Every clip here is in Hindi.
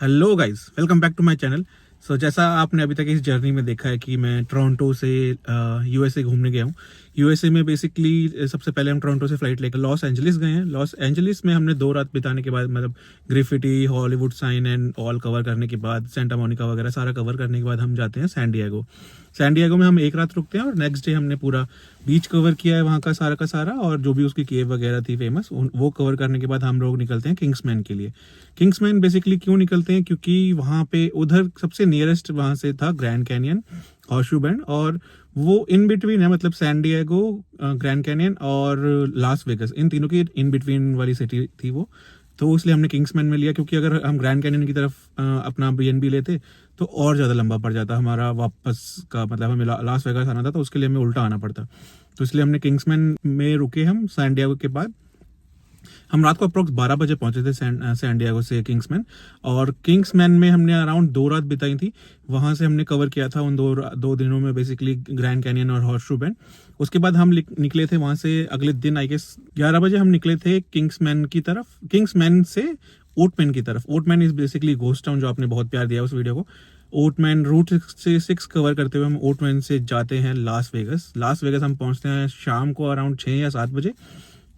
Hello guys, welcome back to my channel. So जैसा आपने अभी तक इस जर्नी में देखा है कि मैं टोरंटो से यूएसए घूमने गया हूँ। यूएसए में बेसिकली सबसे पहले हम टोरंटो से फ्लाइट लेकर लॉस एंजलिस गए हैं। लॉस एंजलिस में हमने 2 रात बिताने के बाद मतलब graffiti, Hollywood sign and all cover करने के बाद, सेंटा मोनिका वगैरह सारा कवर करने के बाद हम जाते हैं सैन डिएगो। सैन डिएगो में हम 1 रात रुकते हैं और नेक्स्ट डे हमने पूरा बीच कवर किया है वहाँ का सारा, और जो भी उसकी केव वगैरह थी फेमस वो कवर करने के बाद हम लोग निकलते हैं किंग्समैन के लिए। किंग्समैन बेसिकली क्यों निकलते हैं, क्योंकि वहाँ पे उधर सबसे नियरेस्ट वहाँ से था ग्रैंड कैनियन, हॉर्सशू बैंड, और वो इन बिटवीन है, मतलब सैन डिएगो, ग्रैंड कैनियन और लास वेगस, इन तीनों की इन बिटवीन वाली सिटी थी वो। तो इसलिए हमने किंग्समैन में लिया, क्योंकि अगर हम ग्रैंड कैनियन की तरफ अपना बीएनबी लेते तो और ज़्यादा लंबा पड़ जाता हमारा वापस का, मतलब हमें लास वेगास आना था तो उसके लिए हमें उल्टा आना पड़ता। तो इसलिए हमने किंग्समैन में रुके हम सैन डिएगो के बाद। हम रात को अप्रोक्स 12 बजे पहुंचे थे सैन डिएगो से किंग्समैन, और किंग्समैन में हमने अराउंड 2 रात बिताई थी। वहां से हमने कवर किया था उन दो दिनों में बेसिकली ग्रैंड कैनियन और हॉर्सशू बैंड। उसके बाद हम निकले थे वहां से अगले दिन, आई गेस 11 बजे हम निकले थे किंग्समैन की तरफ, किंग्समैन से ओटमैन की तरफ। ओटमैन इज बेसिकली घोस्ट टाउन, जो आपने बहुत प्यार दिया उस वीडियो को। ओटमैन रूट से 6 कवर करते हुए हम ओटमैन से जाते हैं लास वेगस। लास वेगस हम पहुंचते हैं शाम को अराउंड 6 या 7 बजे।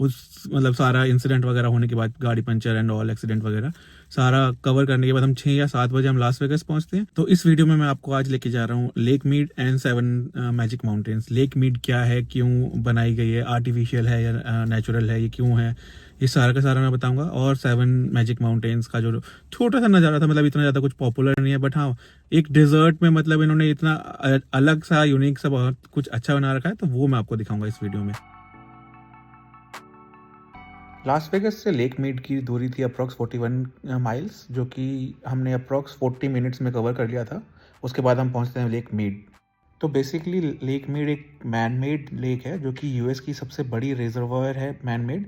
उस मतलब सारा इंसिडेंट वगैरह होने के बाद, गाड़ी पंचर एंड ऑल एक्सीडेंट वगैरह सारा कवर करने के बाद हम 6 या 7 बजे हम लास वेगस पहुंचते हैं। तो इस वीडियो में मैं आपको आज लेके जा रहा हूँ lake Mead and 7 magic mountains. Lake Mead क्या है, क्यों बनाई गई है, आर्टिफिशियल है या नेचुरल है, ये क्यों है, ये सारा का सारा मैं बताऊंगा। और 7 मैजिक माउंटेन्स का जो छोटा सा नज़ारा था, मतलब इतना ज़्यादा कुछ पॉपुलर नहीं है, बट हाँ एक डिजर्ट में मतलब इन्होंने इतना अलग सा यूनिक सा बहुत कुछ अच्छा बना रखा है, तो वो मैं आपको दिखाऊंगा इस वीडियो में। लास वेगस से लेक मीड की दूरी थी अप्रॉक्स 41 माइल्स, जो कि हमने अप्रॉक्स 40 मिनट्स में कवर कर लिया था। उसके बाद हम पहुंचते हैं लेक मीड। तो बेसिकली लेक मीड एक मैन मेड लेक है, जो कि यूएस की सबसे बड़ी रिजर्वायर है मैन मेड।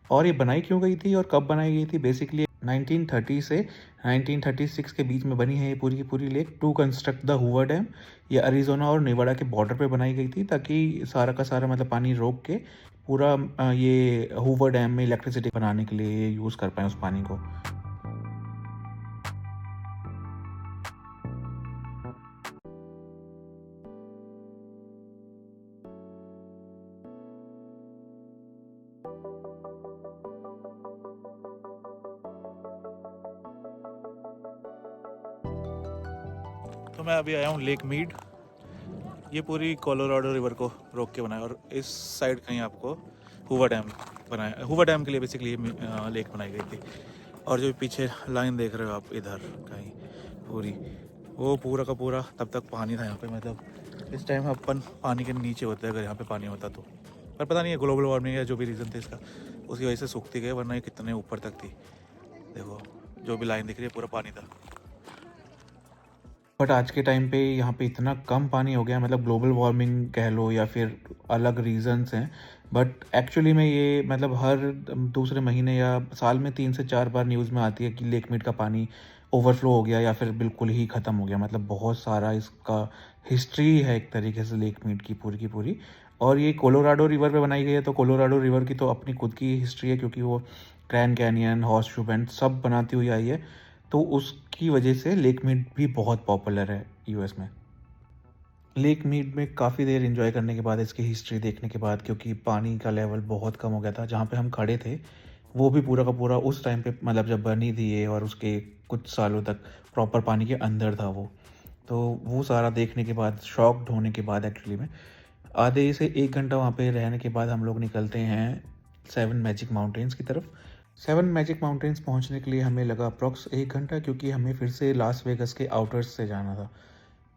और ये बनाई क्यों गई थी और कब बनाई गई थी, बेसिकली 1930 से 1936 के बीच में बनी है ये पूरी की पूरी lake to construct the Hoover Dam. ये अरिजोना और नेवाडा के बॉर्डर पे बनाई गई थी, ताकि सारा का सारा मतलब पानी रोक के पूरा ये हूवर डैम में इलेक्ट्रिसिटी बनाने के लिए यूज़ कर पाए उस पानी को। तो मैं अभी आया हूँ लेक मीड। ये पूरी कोलोराडो रिवर को रोक के बनाया, और इस साइड कहीं आपको हूवर डैम बनाया, हूवर डैम के लिए बेसिकली ये लेक बनाई गई थी। और जो पीछे लाइन देख रहे हो आप इधर कहीं पूरी, वो पूरा का पूरा तब तक पानी था यहाँ पे, मतलब इस टाइम अपन पानी के नीचे होते हैं अगर यहाँ पे पानी होता तो। पर पता नहीं है ग्लोबल वार्मिंग या जो भी रीज़न थे इसका, उसकी वजह से सूखती गई, वरना ये कितने ऊपर तक थी। देखो जो भी लाइन दिख रही है पूरा पानी था। बट आज के टाइम पे यहाँ पे इतना कम पानी हो गया, मतलब ग्लोबल वार्मिंग कह लो या फिर अलग रीजंस हैं, बट एक्चुअली में ये मतलब हर दूसरे महीने या साल में 3 से 4 बार न्यूज़ में आती है कि लेक मीड का पानी ओवरफ्लो हो गया या फिर बिल्कुल ही ख़त्म हो गया। मतलब बहुत सारा इसका हिस्ट्री है एक तरीके से लेक मीड की पूरी की पूरी। और ये कोलोराडो रिवर पे बनाई गई है, तो कोलोराडो रिवर की तो अपनी खुद की हिस्ट्री है, क्योंकि वो ग्रैंड कैनियन, हॉर्सशू बैंड सब बनाती हुई आई है। तो उसकी वजह से लेक मीड भी बहुत पॉपुलर है यूएस में। लेक मीड में काफ़ी देर एंजॉय करने के बाद, इसकी हिस्ट्री देखने के बाद, क्योंकि पानी का लेवल बहुत कम हो गया था जहाँ पे हम खड़े थे, वो भी पूरा का पूरा उस टाइम पे मतलब जब बनी थी ये, और उसके कुछ सालों तक प्रॉपर पानी के अंदर था वो। तो वो सारा देखने के बाद, शॉक्ड होने के बाद एक्चुअली में, आधे से 1 घंटा वहाँ पे रहने के बाद हम लोग निकलते हैं 7 मैजिक माउंटेन्स की तरफ। 7 मैजिक माउंटेन्स पहुँचने के लिए हमें लगा अप्रॉक्स 1 घंटा, क्योंकि हमें फिर से लास वेगस के आउटर्स से जाना था।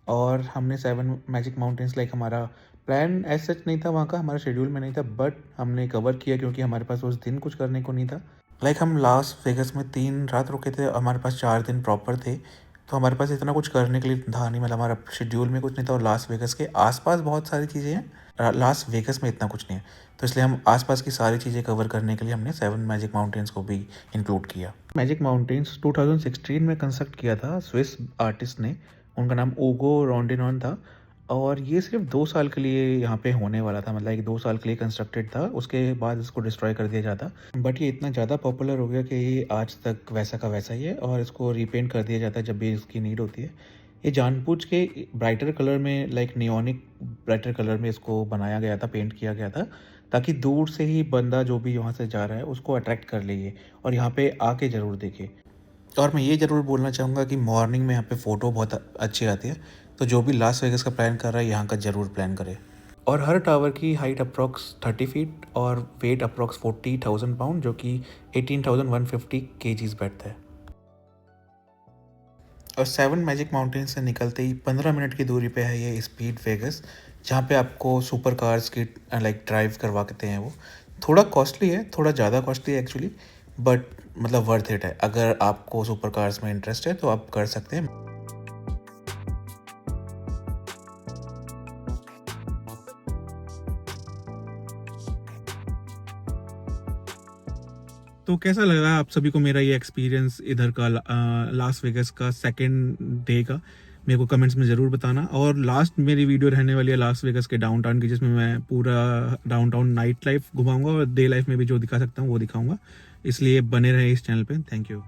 और हमने 7 मैजिक माउंटेन्स लाइक हमारा प्लान एज सच नहीं था, वहाँ का हमारा शेड्यूल में नहीं था, बट हमने कवर किया क्योंकि हमारे पास उस दिन कुछ करने को नहीं था। लाइक हम लास वेगस में 3 रात रुके थे, हमारे पास 4 दिन प्रॉपर थे, तो हमारे पास इतना कुछ करने के लिए था नहीं, मतलब हमारा शेड्यूल में कुछ नहीं था। और लास वेगस के आसपास बहुत सारी चीज़ें हैं, लास वेगस में इतना कुछ नहीं है, तो इसलिए हम आसपास की सारी चीज़ें कवर करने के लिए हमने 7 मैजिक माउंटेन्स को भी इंक्लूड किया। मैजिक माउंटेन्स 2016 में कंस्ट्रक्ट किया था स्विस आर्टिस्ट ने, उनका नाम ओगो रॉन्डिनॉन था। और ये सिर्फ 2 साल के लिए यहाँ पे होने वाला था, मतलब एक 2 साल के लिए कंस्ट्रक्टेड था, उसके बाद इसको डिस्ट्रॉय कर दिया जाता। बट ये इतना ज़्यादा पॉपुलर हो गया कि ये आज तक वैसा का वैसा ही है और इसको रीपेंट कर दिया जाता है जब भी इसकी नीड होती है। ये जानबूझ के ब्राइटर कलर में, लाइक नियोनिक ब्राइटर कलर में इसको बनाया गया था, पेंट किया गया था, ताकि दूर से ही बंदा जो भी वहाँ से जा रहा है उसको अट्रैक्ट कर ले ये और यहाँ पे आके ज़रूर देखे। और मैं ये ज़रूर बोलना चाहूँगा कि मॉर्निंग में यहाँ पे फ़ोटो बहुत अच्छी आती है, तो जो भी लास वेगास का प्लान कर रहा है यहाँ का ज़रूर प्लान करे। और हर टावर की हाइट अप्रॉक्स 30 फीट और वेट अप्रॉक्स 40,000 पाउंड, जो कि 18,150 केजीज बैठता है। और 7 मैजिक माउंटेन से निकलते ही 15 मिनट की दूरी पे है ये स्पीड वेगस, जहाँ पे आपको सुपर कार्स की लाइक ड्राइव करवाते हैं। वो थोड़ा कॉस्टली है, थोड़ा ज़्यादा कॉस्टली है एक्चुअली, बट मतलब वर्थ इट है। अगर आपको सुपर कार्स में इंटरेस्ट है तो आप कर सकते हैं। तो कैसा लगा आप सभी को मेरा ये एक्सपीरियंस इधर का, लास वेगास का सेकंड डे का? मेरे को कमेंट्स में ज़रूर बताना। और लास्ट मेरी वीडियो रहने वाली है लास वेगास के डाउनटाउन की, जिसमें मैं पूरा डाउनटाउन नाइट लाइफ घुमाऊंगा और डे लाइफ में भी जो दिखा सकता हूँ वो दिखाऊंगा। इसलिए बने रहे इस चैनल पे। Thank you.